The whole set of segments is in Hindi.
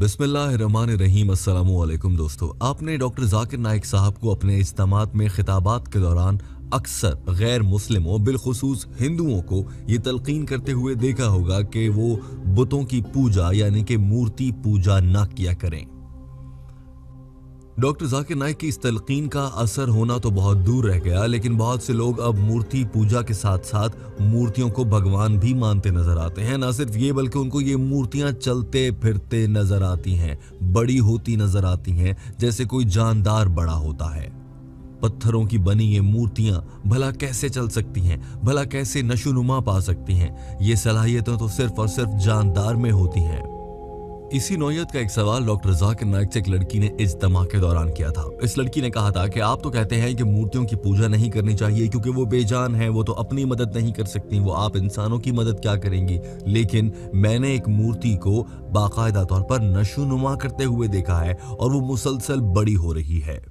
बिस्मिल्लाहिर्रहमानिर्रहीम। अस्सलामुअलैकुम दोस्तों, आपने डॉक्टर जाकिर नाइक साहब को अपने इज्तिमात में खिताबात के दौरान अक्सर गैर मुस्लिमों बिलखुसूस हिंदुओं को ये तलकीन करते हुए देखा होगा कि वो बुतों की पूजा यानी कि मूर्ति पूजा ना किया करें। डॉक्टर जाकिर नाइक की इस तलकीन का असर होना तो बहुत दूर रह गया, लेकिन बहुत से लोग अब मूर्ति पूजा के साथ साथ मूर्तियों को भगवान भी मानते नजर आते हैं। ना सिर्फ ये बल्कि उनको ये मूर्तियां चलते फिरते नजर आती हैं, बड़ी होती नजर आती हैं, जैसे कोई जानदार बड़ा होता है। पत्थरों की बनी ये मूर्तियां भला कैसे चल सकती हैं, भला कैसे नशोनुमा पा सकती हैं? ये सलाहियतें तो सिर्फ और सिर्फ जानदार में होती हैं। इसी नौयत का एक सवाल डॉक्टर जाकिर नाइक से एक लड़की ने इज्तिमा के दौरान किया था। इस लड़की ने कहा था कि आप तो कहते हैं कि मूर्तियों की पूजा नहीं करनी चाहिए क्योंकि वो बेजान हैं, वो तो अपनी मदद नहीं कर सकती, वो आप इंसानों की मदद क्या करेंगी। लेकिन मैंने एक मूर्ति को बाकायदा तौर पर नशोनुमा करते हुए देखा है और वो मुसलसल बड़ी हो रही है।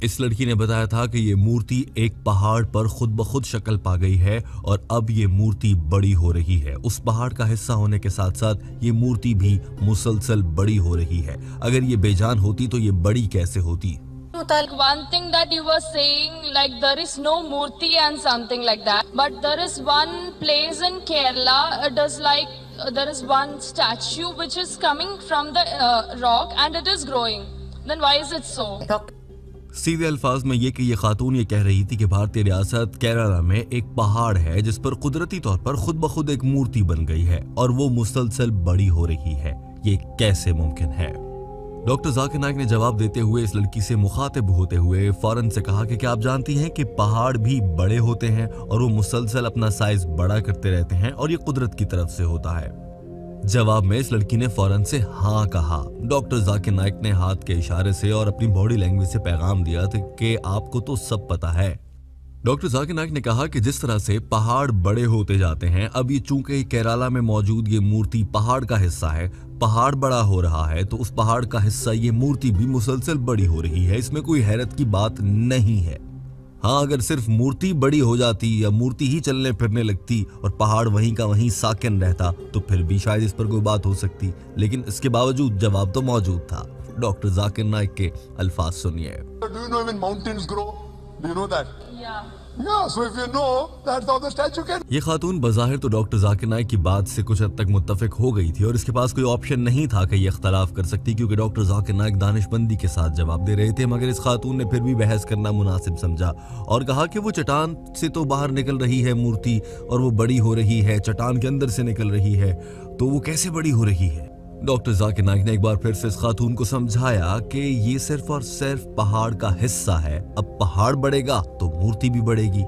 इस लड़की ने बताया था कि ये मूर्ति एक पहाड़ पर खुद ब खुद शक्ल पा गई है और अब ये मूर्ति बड़ी हो रही है। उस पहाड़ का हिस्सा होने के साथ साथ ये मूर्ति भी मुसलसल बड़ी हो रही है। अगर ये बेजान होती तो ये बड़ी कैसे होती? One thing that you were saying, like there is no murti and something like that, but there is one place in Kerala. It is like there is one statue which is coming from the rock and it is growing. Then why is it so? सीधे अल्फाज में ये खातून ये कह रही थी कि भारतीय रियासत केरला में एक पहाड़ है जिस पर कुदरती तौर पर खुद ब खुद एक मूर्ति बन गई है और वो मुसलसल बड़ी हो रही है। ये कैसे मुमकिन है? डॉक्टर जाकिर नाइक ने जवाब देते हुए इस लड़की से मुखातिब होते हुए फौरन से कहा कि क्या आप जानती हैं कि पहाड़ भी बड़े होते हैं और वो मुसलसल अपना साइज बड़ा करते रहते हैं और ये कुदरत की तरफ से होता है। जवाब में इस लड़की ने फौरन से हाँ कहा। डॉक्टर जाकिर नाइक ने हाथ के इशारे से और अपनी बॉडी लैंग्वेज से पैगाम दिया था कि आपको तो सब पता है। डॉक्टर जाकिर नाइक ने कहा कि जिस तरह से पहाड़ बड़े होते जाते हैं, अब ये चूंकि केरला में मौजूद ये मूर्ति पहाड़ का हिस्सा है, पहाड़ बड़ा हो रहा है तो उस पहाड़ का हिस्सा ये मूर्ति भी मुसलसल बड़ी हो रही है। इसमें कोई हैरत की बात नहीं है। हाँ, अगर सिर्फ मूर्ति बड़ी हो जाती या मूर्ति ही चलने फिरने लगती और पहाड़ वहीं का वहीं साकिन रहता तो फिर भी शायद इस पर कोई बात हो सकती, लेकिन इसके बावजूद जवाब तो मौजूद था। डॉक्टर जाकिर नाइक के अल्फाज सुनिए। ये खातून बज़ाहिर तो डॉक्टर जाकिर नाइक की बात से कुछ हद तक मुत्तफिक हो गई थी और इसके पास कोई ऑप्शन नहीं था कि ये इख्तलाफ कर सकती, क्योंकि डॉक्टर जाकिर नाइक दानिशमंदी के साथ जवाब दे रहे थे। मगर इस खातून ने फिर भी बहस करना मुनासिब समझा और कहा कि वो चट्टान से तो बाहर निकल रही है मूर्ति और वो बड़ी हो रही है, चट्टान के अंदर से निकल रही है, तो वो कैसे बड़ी हो रही है? डॉक्टर जाकिर नाइक ने एक बार फिर से इस खातून को समझाया कि ये सिर्फ और सिर्फ पहाड़ का हिस्सा है। अब पहाड़ बढ़ेगा तो मूर्ति भी बढ़ेगी।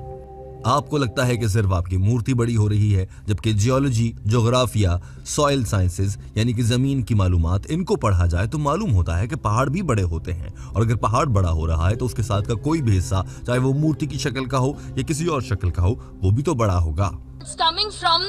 आपको लगता है कि सिर्फ आपकी मूर्ति बड़ी हो रही है, जबकि जियोलॉजी, ज्योग्राफिया, सॉइल साइंसेज यानी कि जमीन की मालूमात, इनको पढ़ा जाए तो मालूम होता है कि पहाड़ भी बड़े होते हैं और अगर पहाड़ बड़ा हो रहा है तो उसके साथ का कोई भी हिस्सा, चाहे वो मूर्ति की शक्ल का हो या किसी और शक्ल का हो, वो भी तो बड़ा होगा। It's coming from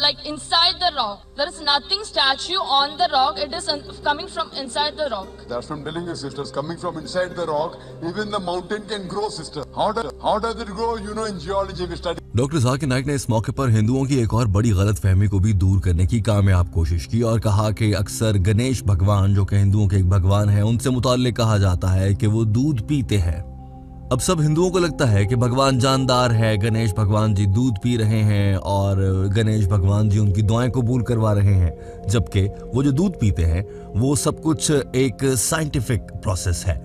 like inside the rock. There is nothing statue on the rock. It is coming from inside the rock. That's what I'm telling you, sister. It's coming from inside the rock. Even the mountain can grow, sister. How does it grow? You know, in geology we study. Doctor Zakir Naik ने इस मौके पर हिंदुओं की एक और बड़ी गलत फहमी को भी दूर करने की कामयाब कोशिश की और कहा कि अक्सर गणेश भगवान, जो कि हिंदुओं के एक भगवान हैं, उनसे मुताल्लिक कहा जाता है कि वो दूध पीते हैं। अब सब हिंदुओं को लगता है कि भगवान जानदार है, गणेश भगवान जी दूध पी रहे हैं और गणेश भगवान जी उनकी दुआएं कबूल करवा रहे हैं, जबकि वो जो दूध पीते हैं वो सब कुछ एक साइंटिफिक प्रोसेस है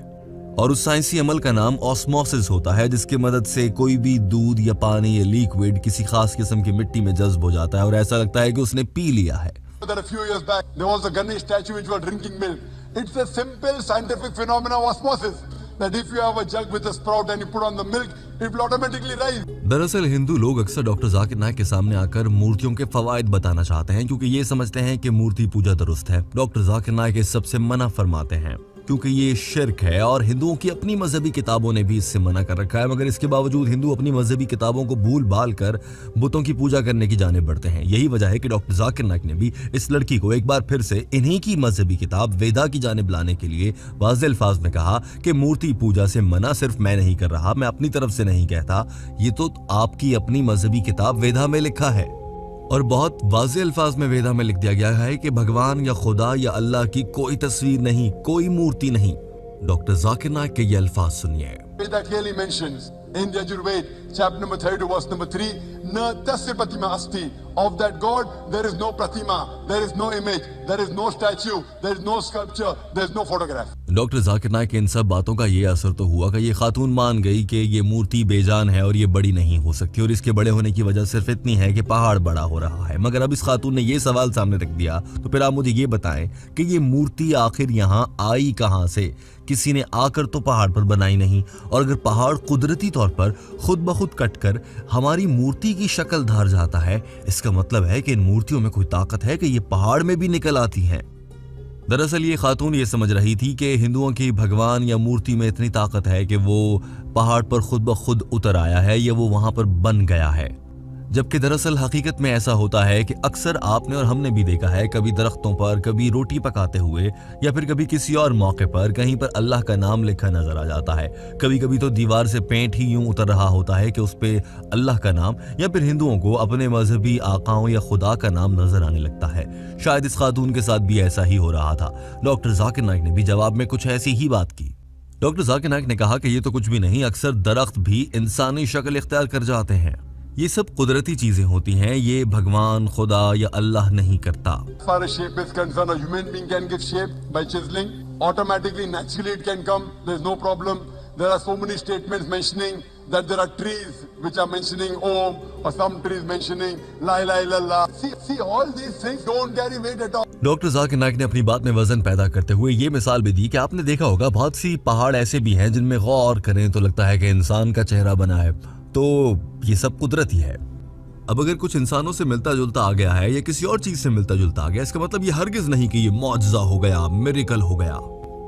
और उस साइंसी अमल का नाम ऑस्मोसिस होता है, जिसकी मदद से कोई भी दूध या पानी या लिक्विड किसी खास किस्म की मिट्टी में जज्ब हो जाता है और ऐसा लगता है कि उसने पी लिया है। A few years back, there was a Ganesh statue which was drinking milk. It's a simple scientific phenomenon of osmosis. That if you have a jug with a sprout and you put on the milk, it will automatically rise. दरअसल हिंदू लोग अक्सर डॉक्टर जाकिर नाइक के सामने आकर मूर्तियों के फवायद बताना चाहते हैं, क्योंकि ये समझते हैं कि मूर्ति पूजा दुरुस्त है। डॉक्टर जाकिर नाइक इस सबसे मना फरमाते हैं क्योंकि ये शिर्क है और हिंदुओं की अपनी मजहबी किताबों ने भी इससे मना कर रखा है। मगर इसके बावजूद हिंदू अपनी मजहबी किताबों को भूल भाल कर बुतों की पूजा करने की जाने बढ़ते हैं। यही वजह है कि डॉक्टर जाकिर नाइक ने भी इस लड़की को एक बार फिर से इन्हीं की मजहबी किताब वेदा की जानिब लाने के लिए वाज़ेह अल्फाज में कहा कि मूर्ति पूजा से मना सिर्फ मैं नहीं कर रहा, मैं अपनी तरफ से नहीं कहता, ये तो आपकी अपनी मजहबी किताब वेदा में लिखा है। और बहुत वाज़े अल्फाज में वेदा में लिख दिया गया है कि भगवान या खुदा या अल्लाह की कोई तस्वीर नहीं, कोई मूर्ति नहीं। डॉक्टर जाकिर नाइक के ये अल्फाज सुनिए। Veda clearly mentions in the Yajurved, chapter number 32, verse number 3, Na tasya pratima asti. Of that God, there is no pratima, there is no image, there is no statue, there is no sculpture, there is no photograph. Doctor Zakir Naik के इन सब बातों का ये असर तो हुआ कि ये खातून मान गई कि ये मूर्ति बेजान है और ये बड़ी नहीं हो सकती, और इसके बड़े होने की वजह सिर्फ इतनी है कि पहाड़ बड़ा हो रहा है। मगर अब इस खातून ने ये सवाल सामने रख दिया, तो फिर आप मुझे ये बताएं कि ये मूर्ति आखिर यहाँ आई कहाँ से? किसी ने आकर तो पहाड़ पर बनाई नहीं, और अगर पहाड़ कुदरती तौर पर खुद ब खुद कटकर हमारी मूर्ति की शक्ल धार जाता है, इसका मतलब है कि इन मूर्तियों में कोई ताकत है कि ये पहाड़ में भी निकल आती हैं। दरअसल ये खातून ये समझ रही थी कि हिंदुओं की भगवान या मूर्ति में इतनी ताकत है कि वो पहाड़ पर खुद ब खुद उतर आया है या वो वहां पर बन गया है, जबकि दरअसल हकीकत में ऐसा होता है कि अक्सर आपने और हमने भी देखा है, कभी दरख्तों पर, कभी रोटी पकाते हुए या फिर कभी किसी और मौके पर कहीं पर अल्लाह का नाम लिखा नजर आ जाता है। कभी कभी तो दीवार से पेंट ही यूं उतर रहा होता है कि उस पे अल्लाह का नाम या फिर हिंदुओं को अपने मजहबी आकाओं या खुदा का नाम नजर आने लगता है। शायद इस खातून के साथ भी ऐसा ही हो रहा था। डॉक्टर जाकिर नाइक ने भी जवाब में कुछ ऐसी ही बात की। डॉक्टर जाकिर नाइक ने कहा कि ये तो कुछ भी नहीं, अक्सर दरख्त भी इंसानी शक्ल इख्तियार कर जाते हैं। ये सब कुदरती चीजें होती हैं, ये भगवान, खुदा या अल्लाह नहीं करता। As far as shape is concerned, a human being can get shape by chiseling. Automatically, naturally it can come. There is no problem. There are so many statements mentioning that there are trees which are mentioning Om, or some trees mentioning La ilaha illallah. See, all these things don't carry weight at all. Doctor Zakir Naik ने अपनी बात में वजन पैदा करते हुए ये मिसाल भी दी कि आपने देखा होगा बहुत सी पहाड़ ऐसे भी हैं जिनमें गौर करें तो लगता है कि इंसान का चेहरा बना है, तो ये सब कुदरती है। अब अगर कुछ इंसानों से मिलता जुलता आ गया है या किसी और चीज से मिलता जुलता आ गया, इसका मतलब ये हरगिज नहीं कि ये मौजज़ा हो गया, मिरेकल हो गया।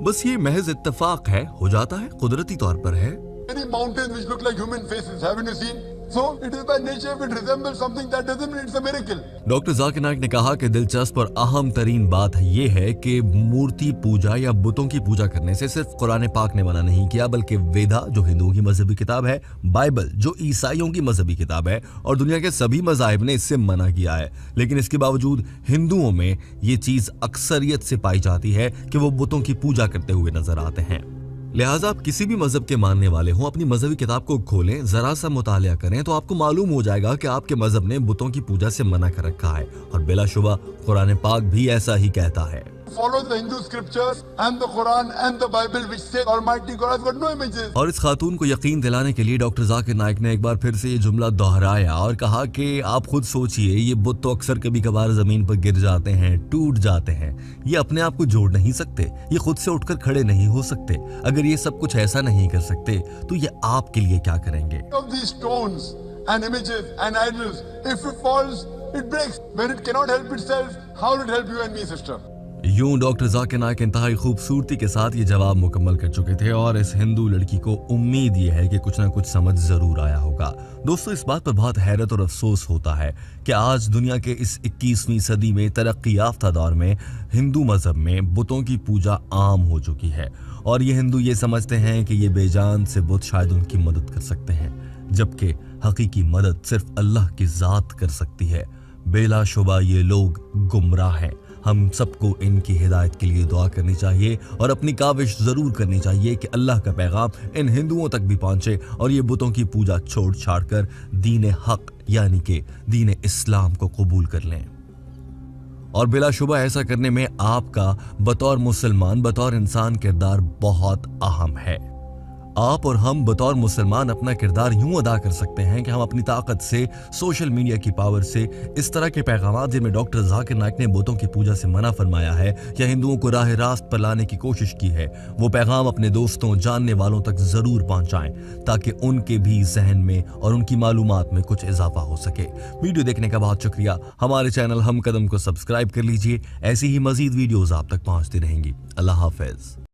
बस ये महज इत्तेफाक है, हो जाता है, कुदरती तौर पर है। Many mountains which look like human faces, haven't you seen? So it is by nature, if it resembles something, that doesn't mean it's a miracle. Doctor Zakir Naik ने कहा कि दिलचस्प और अहम तरीन बात ये है कि मूर्ति पूजा या बुतों की पूजा करने से सिर्फ कुरान पाक ने मना नहीं किया, बल्कि वेदा जो हिंदुओं की मजहबी किताब है, बाइबल जो ईसाइयों की मजहबी किताब है, और दुनिया के सभी मजाहिब ने इससे मना किया है। लेकिन इसके बावजूद हिंदुओं में ये चीज अक्सरियत से पाई जाती है कि वो बुतों की पूजा करते हुए नजर आते हैं। लिहाजा आप किसी भी मजहब के मानने वाले हों, अपनी मजहबी किताब को खोलें, जरा सा मुतालिया करें तो आपको मालूम हो जाएगा कि आपके मजहब ने बुतों की पूजा से मना कर रखा है, और बिलाशुबा कुरान पाक भी ऐसा ही कहता है। Follow the Hindu scriptures and the Quran and the Bible which say Almighty God has got no images. और इस खातून को यकीन दिलाने के लिए डॉक्टर जाकिर नाइक ने एक बार फिर से ये जुमला दोहराया और कहा कि आप खुद सोचिए, ये बुत तो अक्सर कभी कभार जमीन पर गिर जाते हैं, टूट जाते हैं, ये अपने आप को जोड़ नहीं सकते, ये खुद से उठकर खड़े नहीं हो सकते। अगर ये सब कुछ ऐसा नहीं कर सकते तो ये आपके लिए क्या करेंगे? Of these stones and images and idols, if it falls, it breaks. When it cannot help itself, how will it help you and me, sister? यूं डॉक्टर जाकिर नाइक इंतहाई खूबसूरती के साथ ये जवाब मुकम्मल कर चुके थे, और इस हिंदू लड़की को उम्मीद ये है कि कुछ ना कुछ समझ जरूर आया होगा। दोस्तों, इस बात पर बहुत हैरत और अफसोस होता है कि आज दुनिया के इस 21वीं सदी में तरक्की याफ्ता दौर में हिंदू मजहब में बुतों की पूजा आम हो चुकी है, और ये हिंदू ये समझते हैं कि ये बेजान से बुत शायद उनकी मदद कर सकते हैं, जबकि हकीकी मदद सिर्फ अल्लाह की जात कर सकती है। बेलाशुबा ये लोग गुमराह हैं। हम सबको इनकी हिदायत के लिए दुआ करनी चाहिए और अपनी काविश जरूर करनी चाहिए कि अल्लाह का पैगाम इन हिंदुओं तक भी पहुंचे और ये बुतों की पूजा छोड़ छाड़ कर दीन हक यानी कि दीन इस्लाम को कबूल कर लें। और बिलाशुबा ऐसा करने में आपका बतौर मुसलमान, बतौर इंसान किरदार बहुत अहम है। आप और हम बतौर मुसलमान अपना किरदार यूं अदा कर सकते हैं कि हम अपनी ताकत से, सोशल मीडिया की पावर से इस तरह के पैगाम जिनमें डॉक्टर जाकिर नाइक ने बुतों की पूजा से मना फरमाया है या हिंदुओं को राह रास्त पर लाने की कोशिश की है, वो पैगाम अपने दोस्तों, जानने वालों तक जरूर पहुंचाएं ताकि उनके भी जहन में और उनकी मालूमात में कुछ इजाफा हो सके। वीडियो देखने का बहुत शुक्रिया। हमारे चैनल हम कदम को सब्सक्राइब कर लीजिए, ऐसी ही मजीद वीडियोज आप तक पहुंचती रहेंगी। अल्लाह हाफिज।